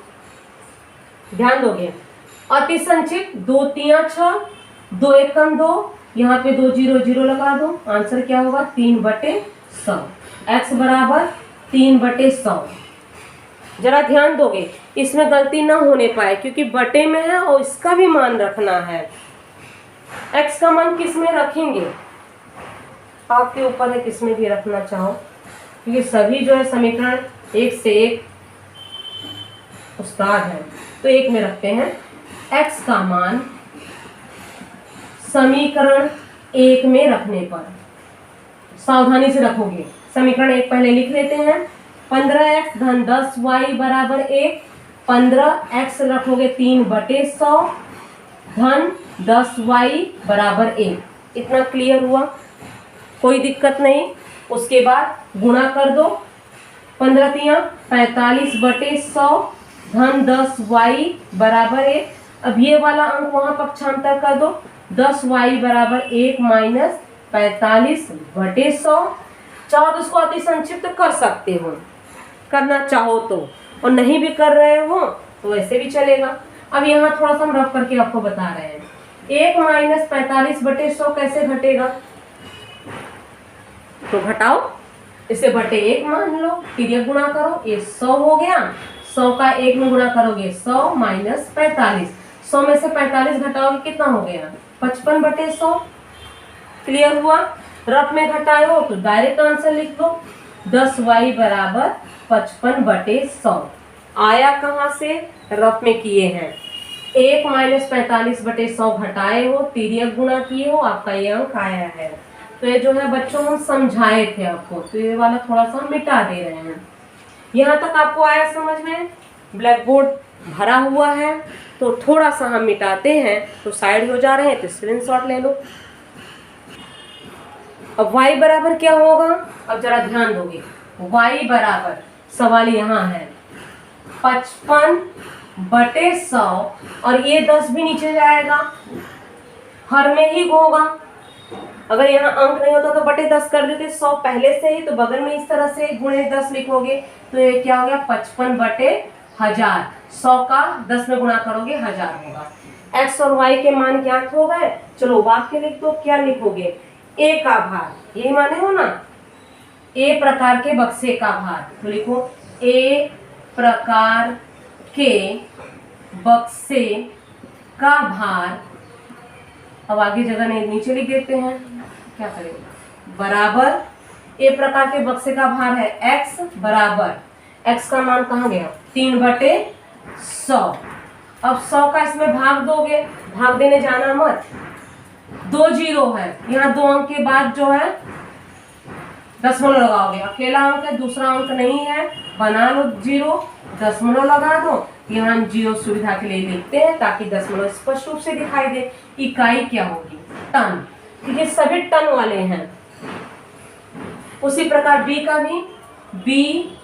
ध्यान दोगे, अति संक्षिप्त 2 3 6, 2 एकम 2, यहाँ पे 2 0 0 लगा दो, आंसर क्या होगा? 3/100। x बराबर 3/100। जरा ध्यान दोगे, इसमें गलती ना होने पाए क्योंकि बटे में है और इसका भी मान रखना है। x का मान किस में रखेंगे? आपके ऊपर है किस में भी रखना चाहो, क्योंकि सभी जो है समीकरण एक से एक उस्ताद है, तो 1 में रखते हैं। x का मान समीकरण 1 में रखने पर सावधानी से रखोगे। समीकरण 1 पहले लिख लेते हैं। 15x धन 10y बराबर 1, 15x रखोगे 3/100 धन 10y बराबर 1। इतना क्लियर हुआ? कोई दिक्कत नहीं। उसके बाद गुणा कर दो, 15 तिया 45/100 धन 10y बराबर 1। अब ये वाला अंक वहां पक्षांतर कर दो, 10y बराबर 1 माइनस 45/100। चाहो तो उसको अति संक्षिप्त कर सकते हो, करना चाहो तो, और नहीं भी कर रहे हो तो वैसे भी चलेगा। अब यहाँ थोड़ा सा हम रफ करके आपको बता रहे हैं। 1 माइनस 45/100 कैसे घटेगा? तो घटाओ, इसे बटे 1 मान लो, तिर्यक गुणा करो, ये 100 हो गया, 100 का 1 में गुणा करोगे 100 माइनस 45, 100 में से 45 घटाओगे कितना हो गया 55 बटे 100। क्लियर हुआ? रफ में घटाए हो तो डायरेक्ट आंसर लिख दो, 10y बराबर 55 बटे 100। आया कहाँ से? रफ में किए हैं, 1 माइनस 45 बटे 100 घटाए हो, तिर्यक गुणा किए हो, आपका ये अंक आया है। तो ये जो है बच्चों हम समझाए थे आपको, तो ये वाला थोड़ा सा मिटा दे रहे हैं। यहाँ तक आपको आया समझ में? ब्लैक बोर्ड भरा हुआ है तो थोड़ा सा हम मिटाते हैं तो साइड हो जा रहे हैं, तो स्क्रीनशॉट ले लो। अब y बराबर क्या होगा? अब जरा ध्यान दोगे, y बराबर, सवाल यहाँ है 55 बटे 100, और ये 10 भी नीचे जाएगा, हर में ही होगा। अगर यहाँ अंक नहीं होता तो बटे 10 कर देते, 100 पहले से ही, तो बगल में इस तरह से गुणे 10 लिखोगे, तो ये क्या हो गया 55 बटे 1000। 100 का 10 में गुणा करोगे 1000 होगा। x और y के मान ज्ञात हो गए। चलो वाक्य लिख दो, क्या लिखोगे? a का भार, यही माने हो ना, a प्रकार के बक्से का भार, तो लिखो a प्रकार के बक्से का भार। अब आगे जगह नहीं, नीचे लिख देते हैं, क्या करेंगे, बराबर ए प्रकार के बक्से का भार है x, बराबर x का मान कहाँ गया 3 बटे 100। अब 100 का इसमें भाग दोगे, भाग देने जाना मत, 2 जीरो है, यहाँ 2 अंक के बाद जो है दशमलव लगाओगे, अकेला अंक है, दूसरा अंक नहीं है, बना लो जीरो, दशमलव लगा दो। यहाँ हम जीरो सुविधा के लिए लिखते हैं ताकि दशमलव स्पष्ट रूप से दिखाई दे। इकाई क्या होगी? टन, क्योंकि सभी टन वाले हैं। उसी प्रकार बी का भी, बी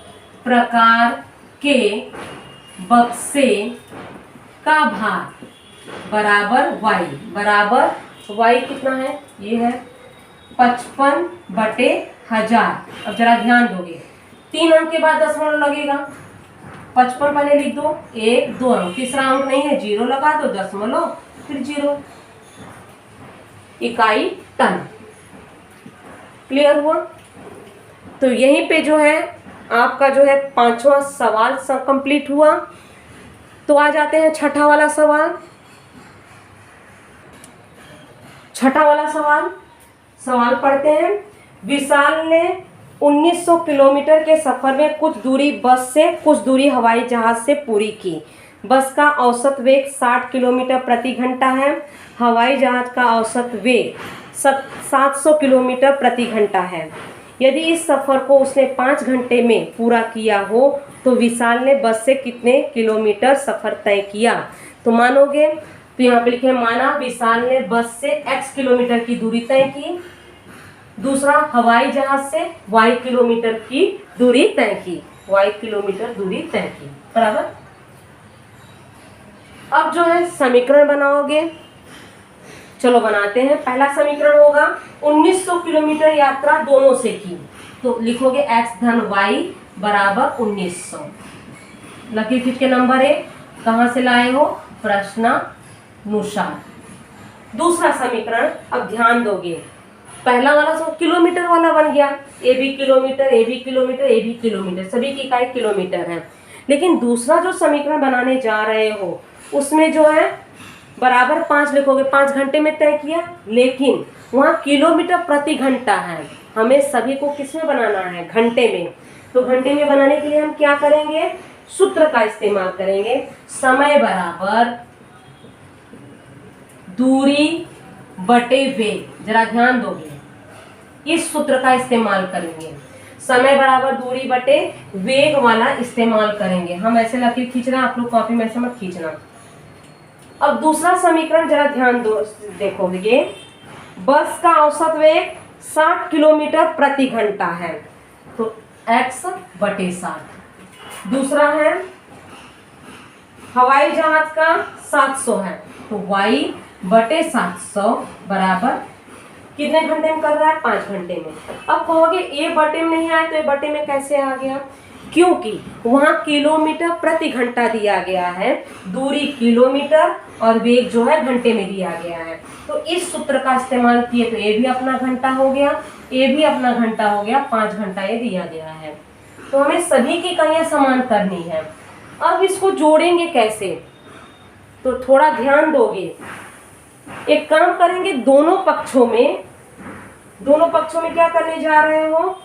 प्रकार के बक्से का भार बराबर y, बराबर y कितना है? ये है 55 बटे 1000। अब जरा ध्यान दोगे, 3 अंक के बाद दशमलव लगेगा, 55 पहले लिख दो, 1 2 अंक, तीसरा अंक नहीं है, जीरो लगा दो, दशमलव फिर जीरो, इकाई टन। क्लियर हुआ? तो यहीं पे जो है आपका जो है 5वां सवाल कंप्लीट हुआ। तो आ जाते हैं छठा वाला सवाल। छठा वाला सवाल पढ़ते हैं। विशाल ने 1900 किलोमीटर के सफर में कुछ दूरी बस से, कुछ दूरी हवाई जहाज से पूरी की। बस का औसत वेग 60 किलोमीटर प्रति घंटा है, हवाई जहाज का औसत वेग 700 किलोमीटर प्रति घंटा है। यदि इस सफ़र को उसने 5 घंटे में पूरा किया हो तो विशाल ने बस से कितने किलोमीटर सफ़र तय किया? तो मानोगे, तो यहाँ पे लिखे माना विशाल ने बस से x किलोमीटर की दूरी तय की, दूसरा हवाई जहाज से y किलोमीटर की दूरी तय की, y किलोमीटर दूरी तय की, बराबर। अब जो है समीकरण बनाओगे, चलो बनाते हैं। पहला समीकरण होगा 1900 किलोमीटर यात्रा दोनों से की, तो लिखोगे x धन y बराबर 1900। लकीर खींच के नंबर 1 कहाँ से लाए हो? प्रश्नानुसार। दूसरा समीकरण, अब ध्यान दोगे, पहला वाला सब किलोमीटर वाला बन गया, ए भी किलोमीटर, ए भी किलोमीटर, ए भी किलोमीटर, सभी की इकाई किलोमीटर है। लेकिन दूसरा जो समीकरण बनाने जा रहे हो उसमें जो है बराबर 5 लिखोगे, 5 घंटे में तय किया, लेकिन वहाँ किलोमीटर प्रति घंटा है, हमें सभी को किस में बनाना है? घंटे में। तो घंटे में बनाने के लिए हम क्या करेंगे? सूत्र का इस्तेमाल करेंगे, समय बराबर दूरी बटे वेग। जरा ध्यान दोगे, इस सूत्र का इस्तेमाल करेंगे, समय बराबर दूरी बटे वेग वाला इस्तेमाल करेंगे। हम ऐसे लकीर खींचना, आप लोग कॉपी में ऐसे मत खींचना। अब दूसरा समीकरण जरा ध्यान दो, देखोगे, बस का औसत वेग 60 किलोमीटर प्रति घंटा है, तो x बटे 60। दूसरा है हवाई जहाज का 700 है, तो y बटे 700 बराबर कितने घंटे में कर रहा है? 5 घंटे में। अब कहोगे ए बटे में नहीं आया, तो ए बटे में कैसे आ गया? क्योंकि वहाँ किलोमीटर प्रति घंटा दिया गया है, दूरी किलोमीटर और वेग जो है घंटे में दिया गया है। तो इस सूत्र का इस्तेमाल किए तो ये भी अपना घंटा हो गया, ये भी अपना घंटा हो गया, 5 घंटा ये दिया गया है। तो हमें सभी की इकाइयाँ समान करनी है। अब इसको जोड़ेंगे कैसे, तो थोड़ा ध्यान दोगे। एक काम करेंगे, दोनों पक्षों में क्या करने जा रहे हो,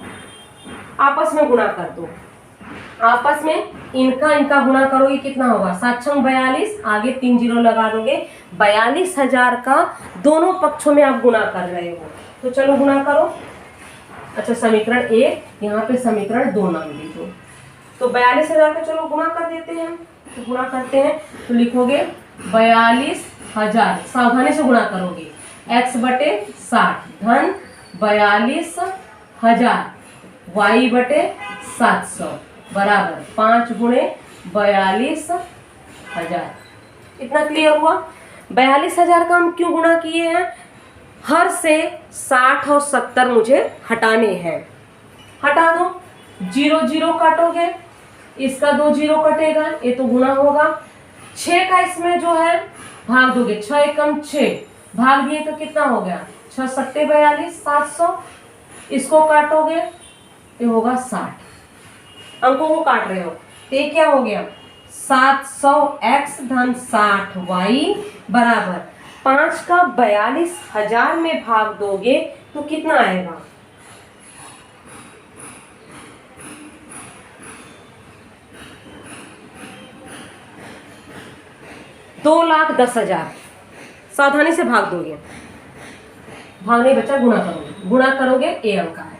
आपस में गुणा कर दो। आपस में इनका गुणा करोगे, कितना होगा, 7 छंग 42, आगे 3 जीरो लगा दोगे, 42,000 का दोनों पक्षों में आप गुणा कर रहे हो। तो चलो गुणा करो। अच्छा, समीकरण 1, यहाँ पे समीकरण 2 नाम दीजिए। तो 42,000 का चलो गुणा कर देते हैं। तो गुणा करते हैं तो लिखोगे 42,000, सावधानी से गुणा करोगे, x/60 धन 42,000 y/700 बराबर 5 गुणे 42,000। इतना क्लियर हुआ। 42,000 का हम क्यों गुणा किए हैं, हर से 60 और 70 मुझे हटाने हैं। हटा दो, 0 0 काटोगे, इसका 2 0 कटेगा, ये तो गुणा होगा। 6 का इसमें जो है भाग दोगे, 6 एकम 6 भाग दिए तो कितना हो गया, 6 सत्ते 42, 700। इसको काटोगे ये होगा 60, अंकों को काट रहे हो तो ये क्या हो गया, 700x धन 60y बराबर 5 का 42,000 में भाग दोगे तो कितना आएगा, 2,10,000। सावधानी से भाग दोगे, भाग नहीं बच्चा, गुणा करोगे, गुणा करोगे ए अंक है।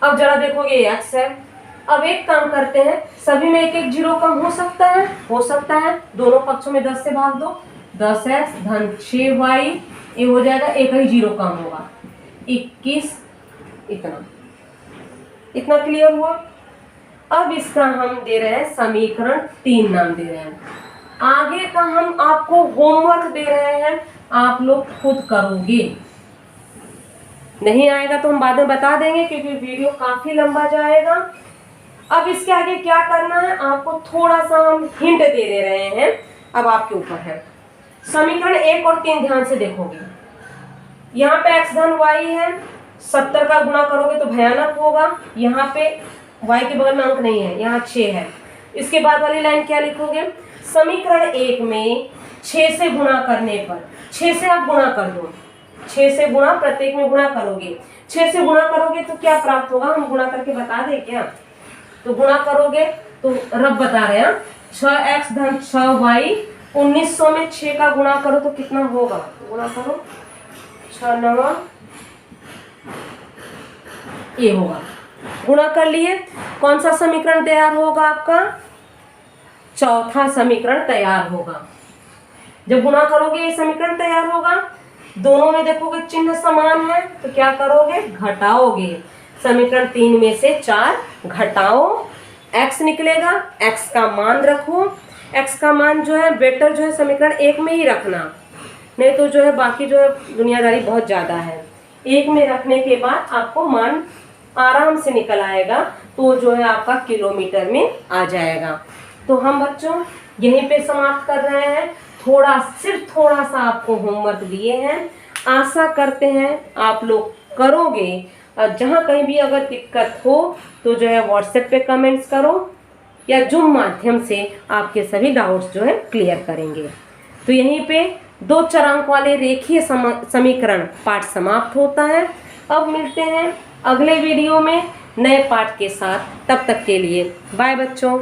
अब जरा देखोगे x है। अब एक काम करते हैं, सभी में एक एक जीरो कम हो सकता है, दोनों पक्षों में 10 से भाग दो, 10x धन 6y, ये हो जाएगा, एक ही जीरो कम होगा, 21। इतना क्लियर हुआ। अब इसका हम दे रहे हैं समीकरण 3 नाम दे रहे हैं। आगे का हम आपको होमवर्क दे रहे हैं, आप लोग खुद करोगे, नहीं आएगा तो हम बाद में बता देंगे क्योंकि वीडियो काफी लंबा जाएगा। अब इसके आगे क्या करना है, आपको थोड़ा सा हम हिंट दे रहे हैं, अब आपके ऊपर है। समीकरण 1 और 3 ध्यान से देखोगे, यहाँ पे x धन y है, 70 का गुणा करोगे तो भयानक होगा, यहाँ पे y के बगल में अंक नहीं है, यहाँ 6 है। इसके बाद वाली लाइन क्या लिखोगे, समीकरण 1 में 6 से गुणा करने पर, 6 से आप गुणा कर दो, 6 से गुणा, प्रत्येक में गुणा करोगे, 6 से गुणा करोगे तो क्या प्राप्त होगा, हम गुणा करके बता दें क्या, तो गुणा करोगे तो रब बता रहे हैं, 6x धन 6y, 1900 में 6 का गुणा करो तो कितना होगा, तो गुणा करो, 6 9 ये होगा। गुणा कर लिए, कौन सा समीकरण तैयार होगा आपका, चौथा समीकरण तैयार होगा। जब गुणा करोगे ये समीकरण तैयार होगा, दोनों में देखोगे चिन्ह समान है तो क्या करोगे, घटाओगे, समीकरण 3 में से 4 घटाओ, x निकलेगा, x का मान रखो, x का मान जो है बेटर जो है समीकरण 1 में ही रखना, नहीं तो जो है बाकी जो है दुनियादारी बहुत ज़्यादा है। 1 में रखने के बाद आपको मान आराम से निकल आएगा, तो जो है आपका किलोमीटर में आ जाएगा। तो हम बच्चों यहीं पे समाप्त कर रहे हैं, सिर्फ थोड़ा सा आपको होमवर्क दिए हैं, आशा करते हैं आप लोग करोगे, और जहाँ कहीं भी अगर दिक्कत हो तो जो है व्हाट्सएप पे कमेंट्स करो या जूम माध्यम से आपके सभी डाउट्स जो है क्लियर करेंगे। तो यहीं पे 2 चरांक वाले रेखीय समीकरण पाठ समाप्त होता है। अब मिलते हैं अगले वीडियो में नए पाठ के साथ, तब तक के लिए बाय बच्चों।